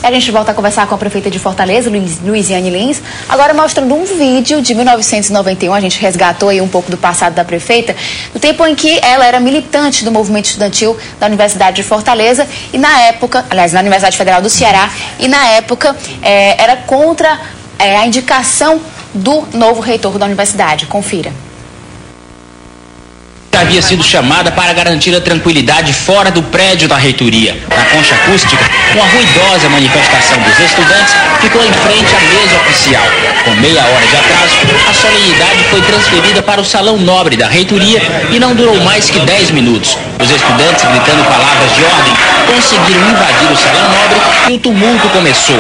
A gente volta a conversar com a prefeita de Fortaleza, Luiziane Lins, agora mostrando um vídeo de 1991. A gente resgatou aí um pouco do passado da prefeita, no tempo em que ela era militante do movimento estudantil da Universidade de Fortaleza e na época, aliás, na Universidade Federal do Ceará, e na época era contra a indicação do novo reitor da universidade. Confira. Havia sido chamada para garantir a tranquilidade fora do prédio da reitoria. Na concha acústica, uma ruidosa manifestação dos estudantes ficou em frente à mesa oficial. Com meia hora de atraso, a solenidade foi transferida para o salão nobre da reitoria e não durou mais que 10 minutos. Os estudantes, gritando palavras de ordem, conseguiram invadir o salão nobre e o tumulto começou.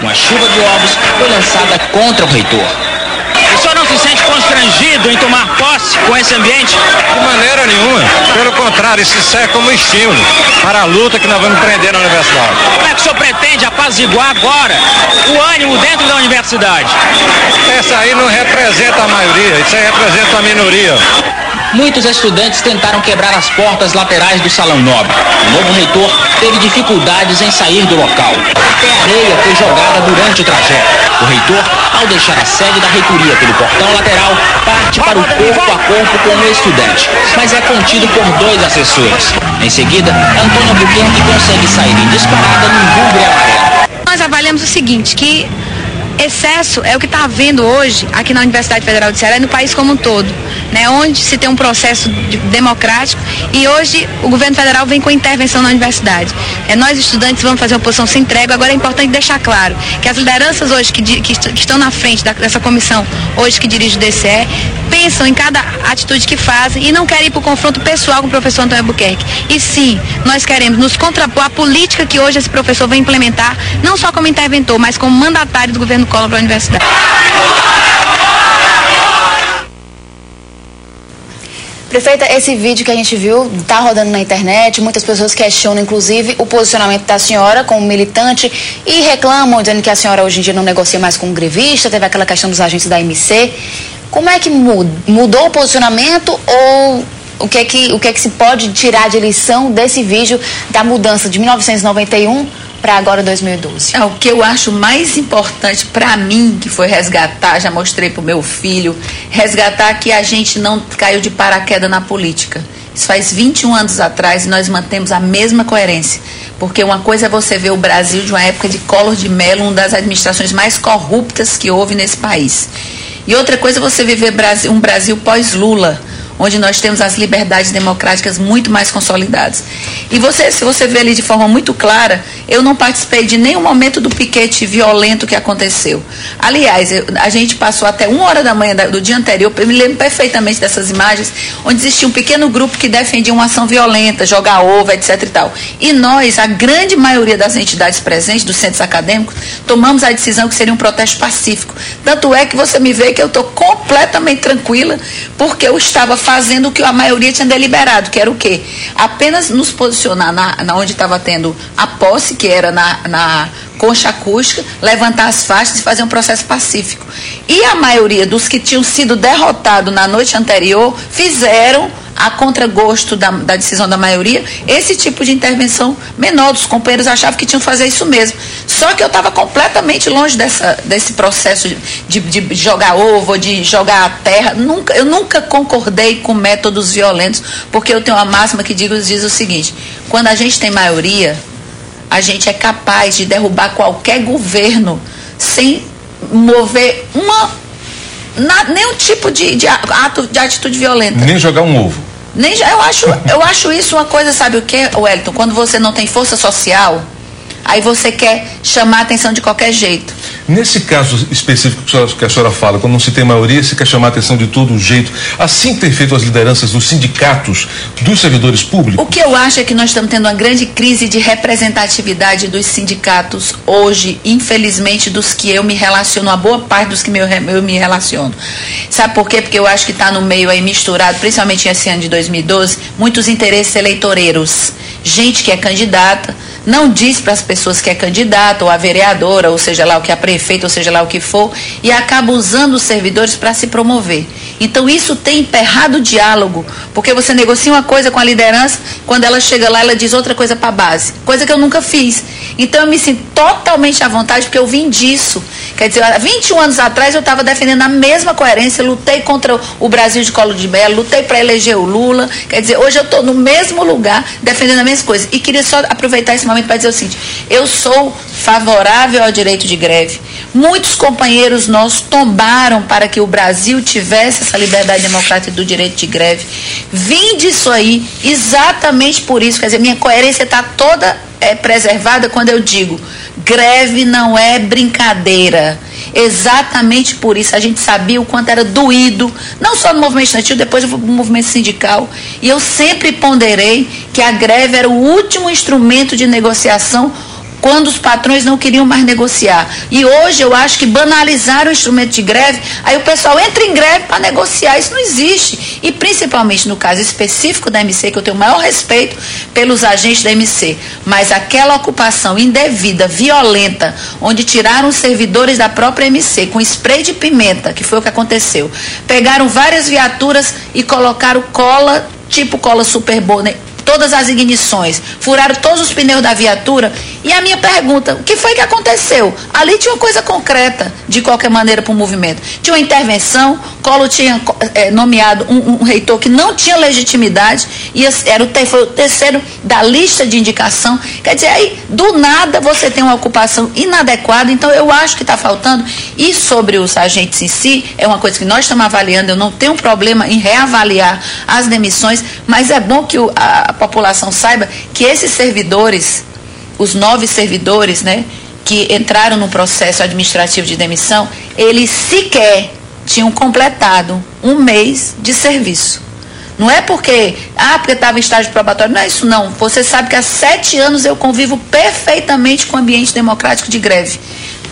Uma chuva de ovos foi lançada contra o reitor. O senhor não se sente constrangido em tomar posse com esse ambiente? De maneira nenhuma. Pelo contrário, isso serve como estímulo para a luta que nós vamos empreender na universidade. Como é que o senhor pretende apaziguar agora o ânimo dentro da universidade? Essa aí não representa a maioria, isso aí representa a minoria. Muitos estudantes tentaram quebrar as portas laterais do salão nobre. O novo reitor teve dificuldades em sair do local. Até areia foi jogada durante o trajeto. O reitor, ao deixar a sede da reitoria pelo portão lateral, parte para o corpo a corpo com o estudante, mas é contido por 2 assessores. Em seguida, Antônio Albuquerque consegue sair em disparada num Bugre amarelo. Nós avaliamos o seguinte, que excesso é o que está havendo hoje aqui na Universidade Federal do Ceará e no país como um todo, né, onde se tem um processo democrático e hoje o governo federal vem com intervenção na universidade. Nós estudantes vamos fazer uma posição sem trégua. Agora é importante deixar claro que as lideranças hoje que estão na frente dessa comissão hoje que dirige o DCE pensam em cada atitude que fazem e não querem ir para o confronto pessoal com o professor Antônio Albuquerque. E sim, nós queremos nos contrapor à política que hoje esse professor vai implementar, não só como interventor, mas como mandatário do governo Collor para a universidade. Prefeita, esse vídeo que a gente viu está rodando na internet, muitas pessoas questionam, inclusive, o posicionamento da senhora como militante e reclamam, dizendo que a senhora hoje em dia não negocia mais com o grevista, teve aquela questão dos agentes da MC. Como é que mudou o posicionamento ou o que é que se pode tirar de lição desse vídeo da mudança de 1991 para agora 2012? O que eu acho mais importante para mim, que foi resgatar, já mostrei para o meu filho, resgatar que a gente não caiu de paraquedas na política. Isso faz 21 anos atrás e nós mantemos a mesma coerência. Porque uma coisa é você ver o Brasil de uma época de Collor de Mello, uma das administrações mais corruptas que houve nesse país. E outra coisa é você viver um Brasil pós-Lula, onde nós temos as liberdades democráticas muito mais consolidadas. E se você vê ali de forma muito clara, eu não participei de nenhum momento do piquete violento que aconteceu. Aliás, a gente passou até 1h da manhã do dia anterior, eu me lembro perfeitamente dessas imagens, onde existia um pequeno grupo que defendia uma ação violenta, jogar ovo, etc. e tal. E nós, a grande maioria das entidades presentes, dos centros acadêmicos, tomamos a decisão que seria um protesto pacífico. Tanto é que você me vê que eu estou completamente tranquila, porque eu estava fazendo o que a maioria tinha deliberado, que era o quê? Apenas nos posicionar na onde estava tendo a posse, que era na concha acústica, levantar as faixas e fazer um processo pacífico. E a maioria dos que tinham sido derrotados na noite anterior fizeram, a contragosto da decisão da maioria, esse tipo de intervenção menor. Dos companheiros achavam que tinham que fazer isso mesmo. Só que eu estava completamente longe desse processo de jogar ovo, de jogar a terra. Eu nunca concordei com métodos violentos, porque eu tenho uma máxima que diz o seguinte: quando a gente tem maioria, a gente é capaz de derrubar qualquer governo sem mover nenhum tipo de atitude violenta. Nem jogar um ovo. Eu acho isso uma coisa, sabe o que, Wellington? Quando você não tem força social, aí você quer chamar a atenção de qualquer jeito. Nesse caso específico que a senhora fala, quando não se tem maioria, se quer chamar a atenção de todo jeito, assim tem feito as lideranças dos sindicatos, dos servidores públicos? O que eu acho é que nós estamos tendo uma grande crise de representatividade dos sindicatos hoje, infelizmente, dos que eu me relaciono, a boa parte dos que eu me relaciono. Sabe por quê? Porque eu acho que está no meio aí misturado, principalmente esse ano de 2012, muitos interesses eleitoreiros. Gente que é candidata, não diz para as pessoas que é candidata, ou a vereadora, ou seja lá o que a prefeita, prefeito, ou seja lá o que for, e acaba usando os servidores para se promover. Então isso tem emperrado o diálogo, porque você negocia uma coisa com a liderança, quando ela chega lá, ela diz outra coisa para a base, coisa que eu nunca fiz. Então eu me sinto totalmente à vontade, porque eu vim disso. Quer dizer, 21 anos atrás eu estava defendendo a mesma coerência, lutei contra o Brasil de Collor de Mello, lutei para eleger o Lula. Quer dizer, hoje eu estou no mesmo lugar, defendendo a mesma coisa. E queria só aproveitar esse momento para dizer o seguinte: eu sou favorável ao direito de greve. Muitos companheiros nossos tombaram para que o Brasil tivesse essa liberdade democrática do direito de greve. Vim disso aí exatamente por isso. Quer dizer, minha coerência está toda preservada quando eu digo: greve não é brincadeira. Exatamente por isso a gente sabia o quanto era doído, não só no movimento estudantil, depois no movimento sindical. E eu sempre ponderei que a greve era o último instrumento de negociação quando os patrões não queriam mais negociar. E hoje eu acho que banalizaram o instrumento de greve, aí o pessoal entra em greve para negociar. Isso não existe. E principalmente no caso específico da MC, que eu tenho o maior respeito pelos agentes da MC, mas aquela ocupação indevida, violenta, onde tiraram os servidores da própria MC com spray de pimenta, que foi o que aconteceu. Pegaram várias viaturas e colocaram cola, tipo cola Super Bonner, todas as ignições, furaram todos os pneus da viatura. E a minha pergunta: o que foi que aconteceu? Ali tinha uma coisa concreta, de qualquer maneira, para o movimento. Tinha uma intervenção, Collor tinha nomeado um reitor que não tinha legitimidade, e foi o terceiro da lista de indicação. Quer dizer, aí, do nada, você tem uma ocupação inadequada. Então, eu acho que está faltando. E sobre os agentes em si, é uma coisa que nós estamos avaliando. Eu não tenho problema em reavaliar as demissões, mas é bom que a população saiba que esses servidores, os 9 servidores, né, que entraram no processo administrativo de demissão, eles sequer tinham completado um mês de serviço. Não é porque estava em estágio probatório, não é isso não. Você sabe que há 7 anos eu convivo perfeitamente com o ambiente democrático de greve.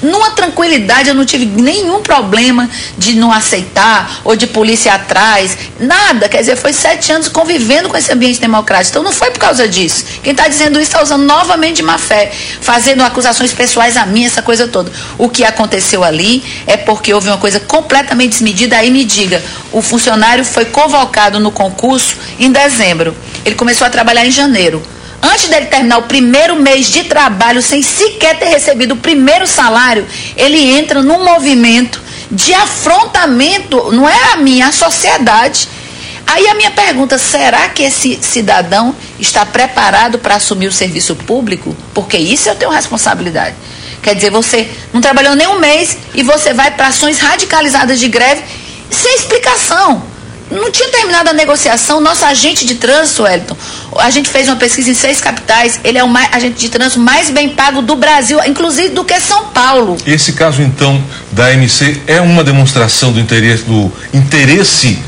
Numa tranquilidade, eu não tive nenhum problema de não aceitar ou de polícia atrás, nada. Quer dizer, foi 7 anos convivendo com esse ambiente democrático. Então não foi por causa disso. Quem está dizendo isso está usando novamente de má fé, fazendo acusações pessoais a mim, essa coisa toda. O que aconteceu ali é porque houve uma coisa completamente desmedida. Aí me diga, o funcionário foi convocado no concurso em dezembro. Ele começou a trabalhar em janeiro. Antes dele terminar o primeiro mês de trabalho, sem sequer ter recebido o primeiro salário, ele entra num movimento de afrontamento, não é a minha, a sociedade. Aí a minha pergunta: será que esse cidadão está preparado para assumir o serviço público? Porque isso eu tenho responsabilidade. Quer dizer, você não trabalhou nem um mês e você vai para ações radicalizadas de greve sem explicação. Não tinha terminado a negociação. Nosso agente de trânsito, Wellington, a gente fez uma pesquisa em 6 capitais, ele é o agente de trânsito mais bem pago do Brasil, inclusive do que São Paulo. Esse caso, então, da MC é uma demonstração do interesse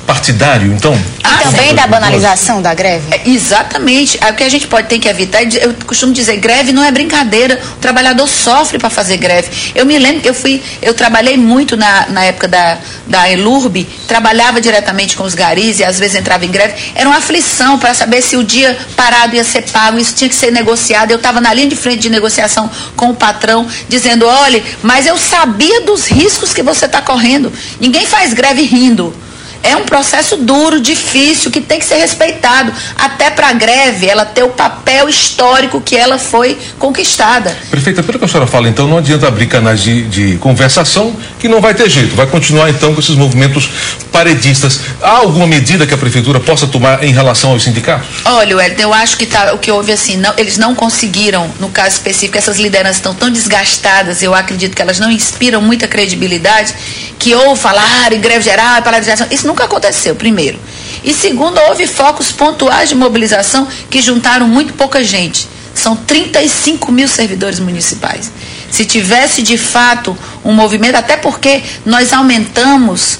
partidário, então? E também da banalização da greve? Exatamente. O que a gente ter que evitar, eu costumo dizer, greve não é brincadeira, o trabalhador sofre para fazer greve. Eu me lembro que eu trabalhei muito na época da Elurb, trabalhava diretamente com os garis e às vezes entrava em greve. Era uma aflição para saber se o dia parado ia ser pago, isso tinha que ser negociado. Eu estava na linha de frente de negociação com o patrão, dizendo: olha, mas eu sabia dos riscos que você está correndo. Ninguém faz greve rindo. É um processo duro, difícil, que tem que ser respeitado. Até para a greve, ela ter o papel histórico que ela foi conquistada. Prefeita, pelo que a senhora fala, então, não adianta abrir canais de conversação, que não vai ter jeito. Vai continuar, então, com esses movimentos paredistas. Há alguma medida que a prefeitura possa tomar em relação aos sindicatos? Olha, Wellington, eu acho que o que houve assim, eles não conseguiram, no caso específico, essas lideranças estão tão desgastadas, eu acredito que elas não inspiram muita credibilidade, que ou falaram em greve geral, paralisação, isso nunca aconteceu, primeiro. E segundo, houve focos pontuais de mobilização que juntaram muito pouca gente. São 35 mil servidores municipais. Se tivesse de fato um movimento, até porque nós aumentamos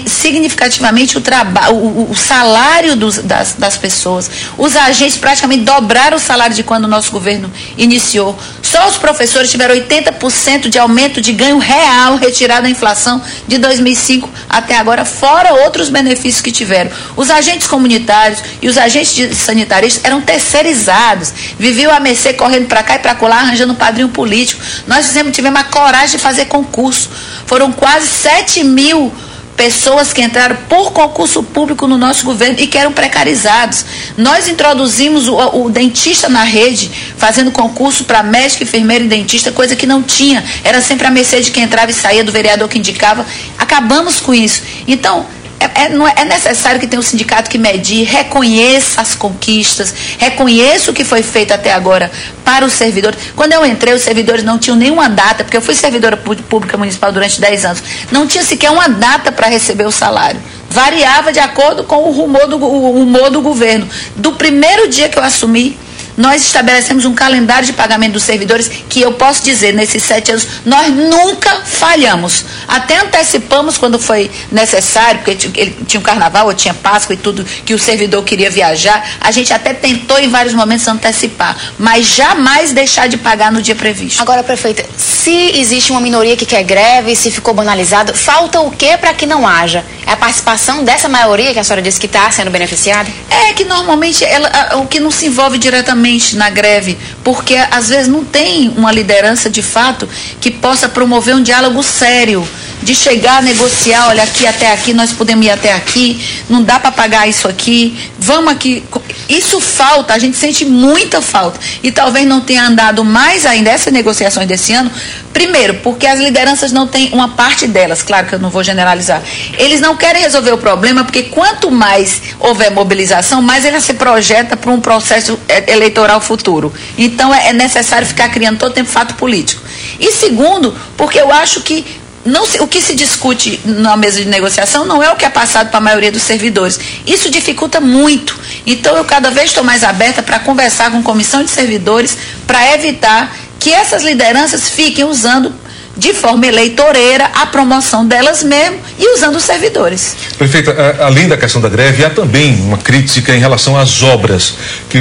significativamente o salário das pessoas. Os agentes praticamente dobraram o salário de quando o nosso governo iniciou. Só os professores tiveram 80% de aumento de ganho real retirado da inflação de 2005 até agora, fora outros benefícios que tiveram. Os agentes comunitários e os agentes sanitários eram terceirizados, viviam a mercê correndo para cá e para colar, arranjando um padrinho político. Nós tivemos a coragem de fazer concurso. Foram quase 7.000 pessoas que entraram por concurso público no nosso governo e que eram precarizados. Nós introduzimos o dentista na rede, fazendo concurso para médico, enfermeiro e dentista, coisa que não tinha. Era sempre a mercê de quem entrava e saía, do vereador que indicava. Acabamos com isso. Então, é necessário que tenha um sindicato que medir, reconheça as conquistas, reconheça o que foi feito até agora para os servidores. Quando eu entrei, os servidores não tinham nenhuma data, porque eu fui servidora pública municipal durante 10 anos, não tinha sequer uma data para receber o salário. Variava de acordo com o humor do governo. Do primeiro dia que eu assumi, nós estabelecemos um calendário de pagamento dos servidores que eu posso dizer, nesses 7 anos, nós nunca falhamos. Até antecipamos quando foi necessário, porque ele tinha um carnaval, ou tinha Páscoa e tudo, que o servidor queria viajar. A gente até tentou em vários momentos antecipar, mas jamais deixar de pagar no dia previsto. Agora, prefeita, se existe uma minoria que quer greve, se ficou banalizado, falta o que para que não haja? É a participação dessa maioria que a senhora disse que está sendo beneficiada? É que normalmente o que não se envolve diretamente na greve, porque às vezes não tem uma liderança de fato que possa promover um diálogo sério, de chegar a negociar, olha, aqui até aqui, nós podemos ir até aqui, não dá para pagar isso aqui, vamos aqui. Isso falta, a gente sente muita falta. E talvez não tenha andado mais ainda essas negociações desse ano, primeiro, porque as lideranças não têm, uma parte delas, claro que eu não vou generalizar, eles não querem resolver o problema, porque quanto mais houver mobilização, mais ele se projeta para um processo eleitoral futuro. Então é necessário ficar criando todo tempo fato político. E segundo, porque eu acho que o que se discute na mesa de negociação não é o que é passado para a maioria dos servidores. Isso dificulta muito. Então eu cada vez estou mais aberta para conversar com comissão de servidores para evitar que essas lideranças fiquem usando de forma eleitoreira a promoção delas mesmo e usando os servidores. Prefeita, além da questão da greve, há também uma crítica em relação às obras, que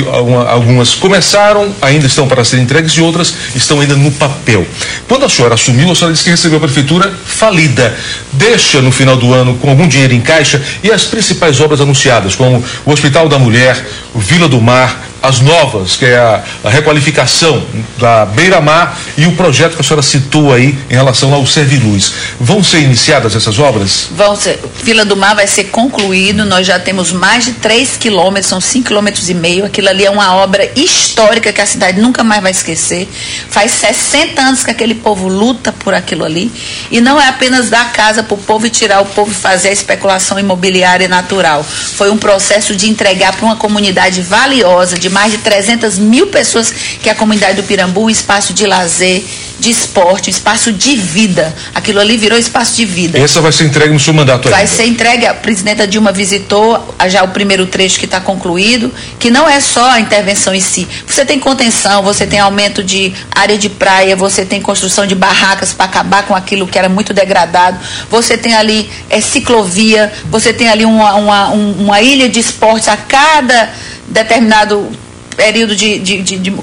algumas começaram, ainda estão para serem entregues e outras estão ainda no papel. Quando a senhora assumiu, a senhora disse que recebeu a prefeitura falida. Deixa no final do ano com algum dinheiro em caixa e as principais obras anunciadas, como o Hospital da Mulher, o Vila do Mar, as novas, que é a requalificação da Beira-Mar e o projeto que a senhora citou aí em relação ao Serviluz. Vão ser iniciadas essas obras? Vão ser. Vila do Mar vai ser concluído, nós já temos mais de 3 quilômetros, são 5,5 quilômetros. Aquilo ali é uma obra histórica que a cidade nunca mais vai esquecer. Faz 60 anos que aquele povo luta por aquilo ali. E não é apenas dar casa para o povo e tirar o povo e fazer a especulação imobiliária natural. Foi um processo de entregar para uma comunidade valiosa, de mais de 300 mil pessoas, que é a comunidade do Pirambu, um espaço de lazer, de esporte, um espaço de vida. Aquilo ali virou espaço de vida. Essa vai ser entregue no seu mandato ainda? Vai ser entregue, a presidenta Dilma visitou já o primeiro trecho que está concluído, que não é só a intervenção em si. Você tem contenção, você tem aumento de área de praia, você tem construção de barracas para acabar com aquilo que era muito degradado, você tem ali ciclovia, você tem ali uma ilha de esportes a cada determinado período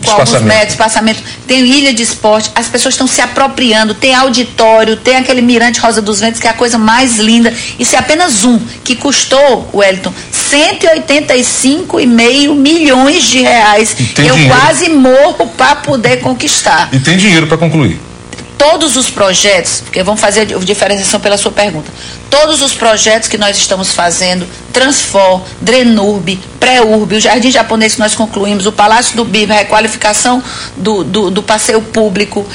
com alguns metros, espaçamento, tem ilha de esporte, as pessoas estão se apropriando, tem auditório, tem aquele Mirante Rosa dos Ventos, que é a coisa mais linda. Isso é apenas um, que custou, Wellington, 185,5 milhões de reais. Eu quase morro para poder conquistar. E tem dinheiro para concluir? Todos os projetos, porque vamos fazer a diferenciação pela sua pergunta, todos os projetos que nós estamos fazendo, Transfor, Drenurb, Pré-Urb, o Jardim Japonês que nós concluímos, o Palácio do Biva, a requalificação do passeio público,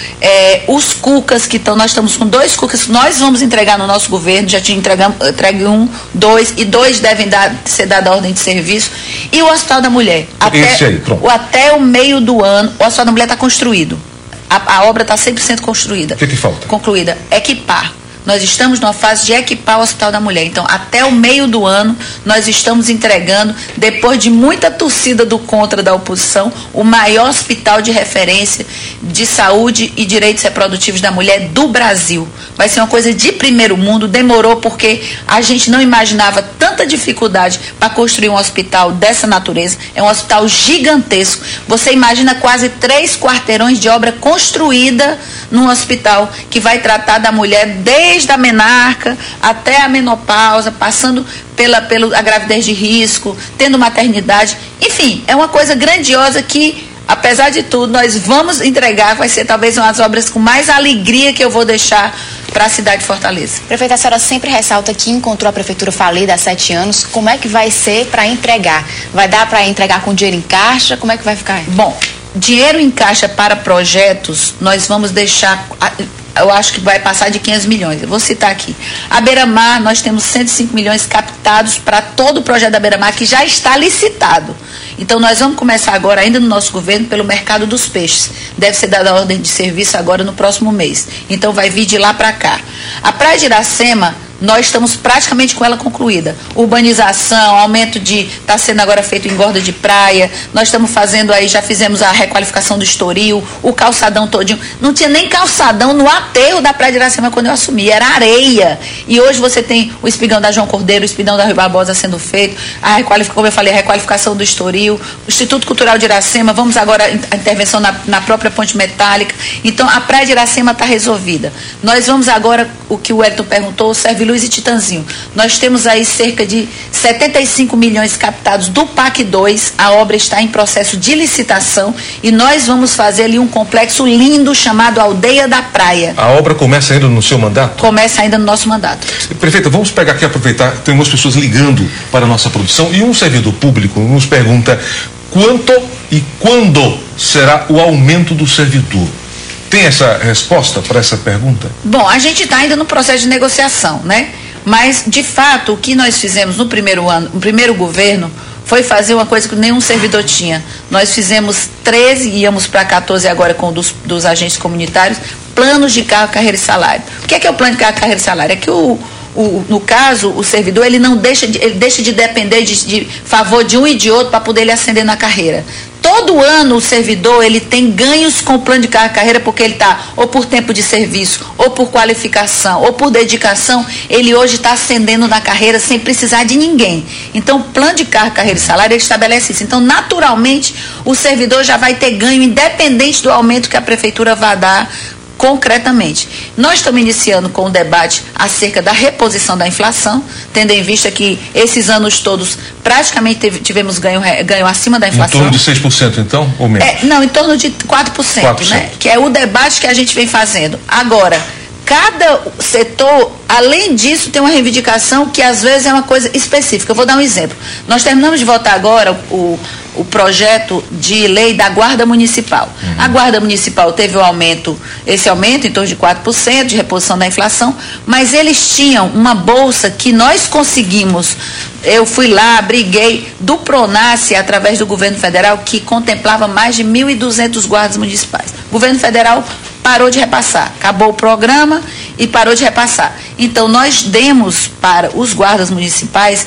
os Cucas, nós estamos com 2 Cucas que nós vamos entregar no nosso governo, já tinha entregue 1, 2, e 2 devem ser dados a ordem de serviço, e o Hospital da Mulher. Até o meio do ano, o Hospital da Mulher está construído. A obra está 100% construída. O que falta? Concluída. Equipar. nós estamos numa fase de equipar o Hospital da Mulher. Então, até o meio do ano, nós estamos entregando, depois de muita torcida do contra da oposição, o maior hospital de referência de saúde e direitos reprodutivos da mulher do Brasil. Vai ser uma coisa de primeiro mundo, demorou porque a gente não imaginava tanta dificuldade para construir um hospital dessa natureza. É um hospital gigantesco. Você imagina quase 3 quarteirões de obra construída num hospital que vai tratar da mulher desde a menarca até a menopausa, passando pela gravidez de risco, tendo maternidade. Enfim, é uma coisa grandiosa que, apesar de tudo, nós vamos entregar. Vai ser talvez uma das obras com mais alegria que eu vou deixar para a cidade de Fortaleza. Prefeita, a senhora sempre ressalta que encontrou a prefeitura falida há 7 anos. Como é que vai ser para entregar? Vai dar para entregar com dinheiro em caixa? Como é que vai ficar? Bom, dinheiro em caixa para projetos, nós vamos deixar, eu acho que vai passar de 500 milhões. Eu vou citar aqui. A Beira-Mar, nós temos 105 milhões captados para todo o projeto da Beira-Mar, que já está licitado. Então, nós vamos começar agora, ainda no nosso governo, pelo mercado dos peixes. Deve ser dada a ordem de serviço agora no próximo mês. Então, vai vir de lá para cá. A Praia de Iracema, nós estamos praticamente com ela concluída. Urbanização, aumento está sendo agora feito engorda de praia, nós estamos fazendo aí, já fizemos a requalificação do Estoril, o calçadão todinho. Não tinha nem calçadão no aterro da Praia de Iracema quando eu assumi, era areia. E hoje você tem o espigão da João Cordeiro, o espigão da Rui Barbosa sendo feito, como eu falei, a requalificação do Estoril, o Instituto Cultural de Iracema, vamos agora a intervenção na própria ponte metálica. Então, a Praia de Iracema está resolvida. Nós vamos agora, o que o Wellington perguntou, Serve Luz e Titanzinho. Nós temos aí cerca de 75 milhões captados do PAC 2, a obra está em processo de licitação e nós vamos fazer ali um complexo lindo chamado Aldeia da Praia. A obra começa ainda no seu mandato? Começa ainda no nosso mandato. Prefeita, vamos pegar aqui e aproveitar, tem umas pessoas ligando para a nossa produção e um servidor público nos pergunta quanto e quando será o aumento do servidor? Tem essa resposta para essa pergunta? Bom, a gente está ainda no processo de negociação, né? Mas, de fato, o que nós fizemos no primeiro ano, no primeiro governo, foi fazer uma coisa que nenhum servidor tinha. Nós fizemos 13, íamos para 14 agora com dos agentes comunitários, planos de cargo, carreira e salário. O que é o plano de cargo, carreira e salário? É que no caso, o servidor, ele deixa de depender de favor de um e de outro para poder ele ascender na carreira. Todo ano o servidor, ele tem ganhos com o plano de carreira, porque ele está ou por tempo de serviço, ou por qualificação, ou por dedicação, ele hoje está ascendendo na carreira sem precisar de ninguém. Então, o plano de carreira e salário, ele estabelece isso. Então, naturalmente, o servidor já vai ter ganho, independente do aumento que a prefeitura vai dar concretamente. Nós estamos iniciando com o debate acerca da reposição da inflação, tendo em vista que esses anos todos praticamente tivemos ganho acima da inflação. Em torno de 6%, então, ou menos? Não, em torno de 4%, né? Que é o debate que a gente vem fazendo. Agora, cada setor, além disso, tem uma reivindicação que às vezes é uma coisa específica. Eu vou dar um exemplo. Nós terminamos de votar agora o projeto de lei da Guarda Municipal. A Guarda Municipal teve esse aumento em torno de 4% de reposição da inflação, mas eles tinham uma bolsa que nós conseguimos, eu fui lá, briguei, do Pronace, através do governo federal, que contemplava mais de 1.200 guardas municipais. O governo federal parou de repassar, acabou o programa e parou de repassar. Então, nós demos para os guardas municipais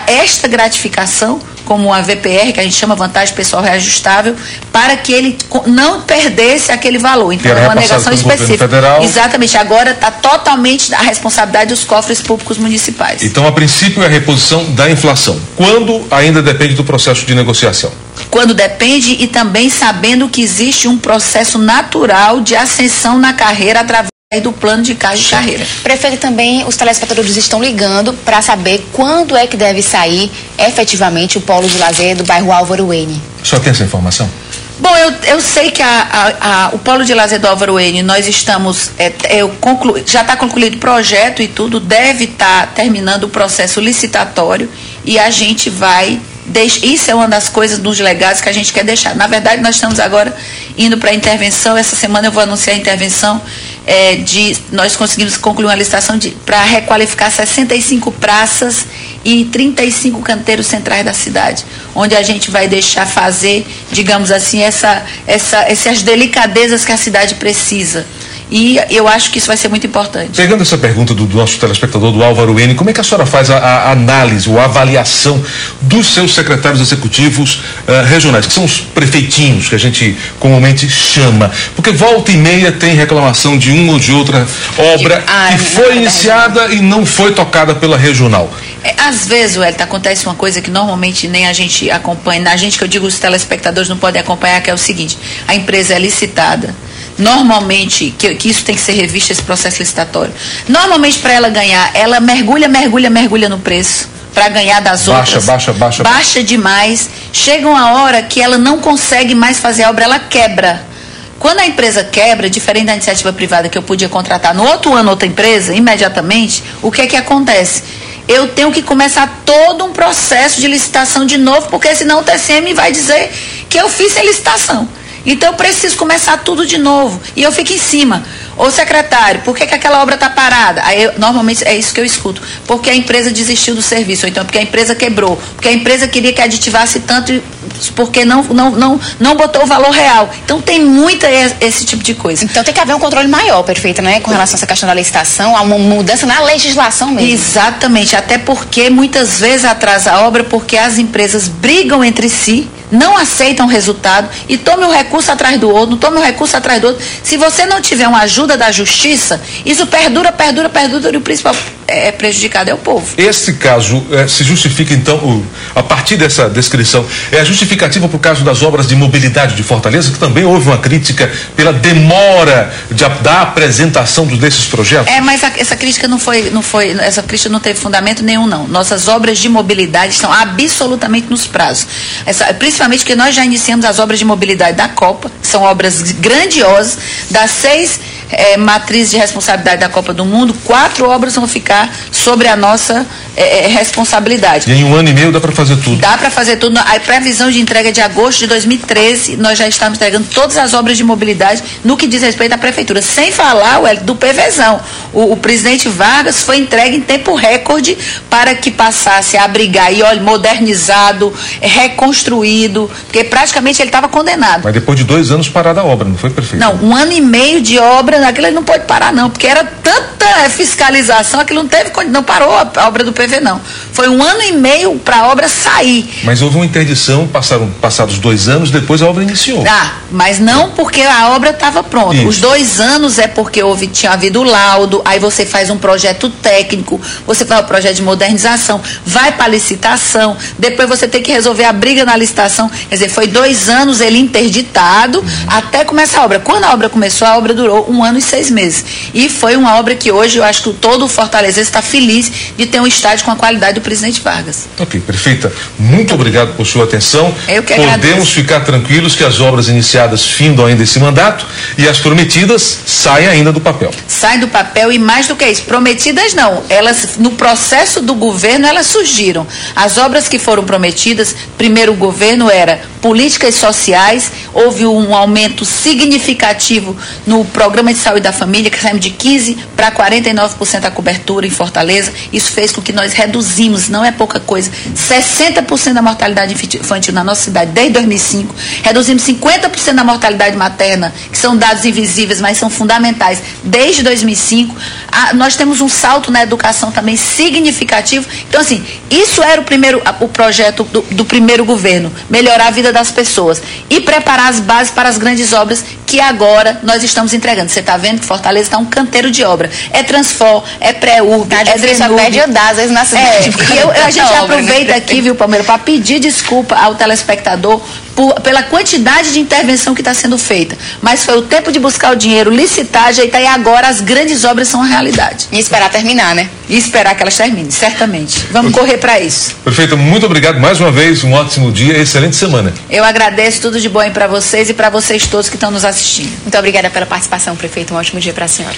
esta gratificação, como a VPR, que a gente chama Vantagem Pessoal Reajustável, para que ele não perdesse aquele valor. Então, é uma negação específica. Exatamente. Agora está totalmente a responsabilidade dos cofres públicos municipais. Então, a princípio, é a reposição da inflação. Quando ainda depende do processo de negociação? Quando depende e também sabendo que existe um processo natural de ascensão na carreira através do plano de carreira. Prefeito, também os telespectadores estão ligando para saber quando é que deve sair efetivamente o polo de lazer do bairro Álvaro Wayne. O senhor tem essa informação? Bom, eu sei que o polo de lazer do Álvaro Wayne, nós estamos, já está concluído o projeto e tudo, deve estar terminando o processo licitatório e a gente vai isso é uma das coisas dos legados que a gente quer deixar. Na verdade, nós estamos agora indo para a intervenção. Essa semana eu vou anunciar a intervenção nós conseguimos concluir uma licitação para requalificar 65 praças e 35 canteiros centrais da cidade, onde a gente vai deixar fazer, digamos assim, essas delicadezas que a cidade precisa. E eu acho que isso vai ser muito importante. Pegando essa pergunta do nosso telespectador, do Álvaro N, como é que a senhora faz a análise ou a avaliação dos seus secretários executivos regionais, que são os prefeitinhos, que a gente comumente chama? Porque volta e meia tem reclamação de uma ou de outra obra que foi iniciada e não foi tocada pela regional. Às vezes, Wellington, acontece uma coisa que normalmente nem a gente acompanha, a gente, que eu digo, os telespectadores não podem acompanhar, que é o seguinte: a empresa é licitada. Normalmente, que isso tem que ser revisto, esse processo licitatório. Normalmente, para ela ganhar, ela mergulha no preço para ganhar das outras. Baixa demais. Chega uma hora que ela não consegue mais fazer a obra, ela quebra. Quando a empresa quebra, diferente da iniciativa privada, que eu podia contratar no outro ano outra empresa, imediatamente, o que é que acontece? Eu tenho que começar todo um processo de licitação de novo, porque senão o TCM vai dizer que eu fiz sem licitação. Então eu preciso começar tudo de novo. E eu fico em cima. Ô secretário, por que aquela obra está parada? Aí normalmente é isso que eu escuto. Porque a empresa desistiu do serviço, ou então porque a empresa quebrou, porque a empresa queria que aditivasse tanto, porque não botou o valor real. Então tem muita esse tipo de coisa. Então tem que haver um controle maior, perfeito, né? Com relação a essa questão da licitação, há uma mudança na legislação mesmo. Exatamente, até porque muitas vezes atrasa a obra porque as empresas brigam entre si, não aceitam o resultado e tomam um recurso atrás do outro, Se você não tiver uma ajuda da justiça, isso perdura e o principal prejudicado é o povo. Esse caso se justifica, então, a partir dessa descrição, é a justificativa para o caso das obras de mobilidade de Fortaleza, que também houve uma crítica pela demora da apresentação desses projetos? Mas essa crítica essa crítica não teve fundamento nenhum, não. Nossas obras de mobilidade estão absolutamente nos prazos. Principalmente porque nós já iniciamos as obras de mobilidade da Copa, são obras grandiosas, das 6 matrizes de responsabilidade da Copa do Mundo, 4 obras vão ficar sobre a nossa responsabilidade. E em 1 ano e meio dá para fazer tudo? Dá para fazer tudo. A previsão de entrega é de agosto de 2013, nós já estamos entregando todas as obras de mobilidade no que diz respeito à Prefeitura. Sem falar, do PVzão. O presidente Vargas foi entregue em tempo recorde para que passasse a abrigar, e olha, modernizado, reconstruído, porque praticamente ele estava condenado. Mas depois de 2 anos parada a obra, não foi, prefeito? Não, 1 ano e meio de obra, aquilo ele não pode parar não, porque era tanta fiscalização, aquilo não parou a obra do PV não. Foi 1 ano e meio para a obra sair. Mas houve uma interdição, passados 2 anos, depois a obra iniciou. Mas não porque a obra estava pronta. Isso. Os 2 anos é porque tinha havido laudo, aí você faz um projeto técnico, você faz um projeto de modernização, vai para a licitação, depois você tem que resolver a briga na licitação. Quer dizer, foi 2 anos ele interditado até começar a obra. Quando a obra começou, a obra durou 1 ano e 6 meses. E foi uma obra que hoje eu acho que todo o Fortaleza está feliz de ter um estádio com a qualidade do presidente Vargas. Ok, prefeita, muito obrigado por sua atenção. Eu que agradeço. Podemos ficar tranquilos que as obras iniciadas findam ainda esse mandato e as prometidas saem ainda do papel. Saem do papel e mais do que isso, prometidas não, elas no processo do governo elas surgiram. As obras que foram prometidas, primeiro o governo era políticas sociais, houve um aumento significativo no programa de saúde da família, que saímos de 15% para 49% a cobertura em Fortaleza. Isso fez com que nós reduzimos, não é pouca coisa, 60% da mortalidade infantil na nossa cidade desde 2005, reduzimos 50% da mortalidade materna, que são dados invisíveis, mas são fundamentais, desde 2005. Nós temos um salto na educação também significativo. Então, assim, isso era o projeto do primeiro governo, melhorar a vida das pessoas e preparar as bases para as grandes obras que agora nós estamos entregando. Você está vendo que Fortaleza está um canteiro de obra. É Transfor, é Pré-Urb, é Drenurb. Até de andar, às vezes, na cidade. A gente aproveita aqui, viu, Palmeira, para pedir desculpa ao telespectador pela quantidade de intervenção que está sendo feita. Mas foi o tempo de buscar o dinheiro, licitar, ajeitar, e agora as grandes obras são a realidade. E esperar terminar, né? E esperar que elas terminem, certamente. Vamos correr para isso. Perfeita, muito obrigado mais uma vez, um ótimo dia, excelente semana. Eu agradeço, tudo de bom para vocês e para vocês todos que estão nos assistindo. Muito obrigada pela participação, prefeito. Um ótimo dia para a senhora.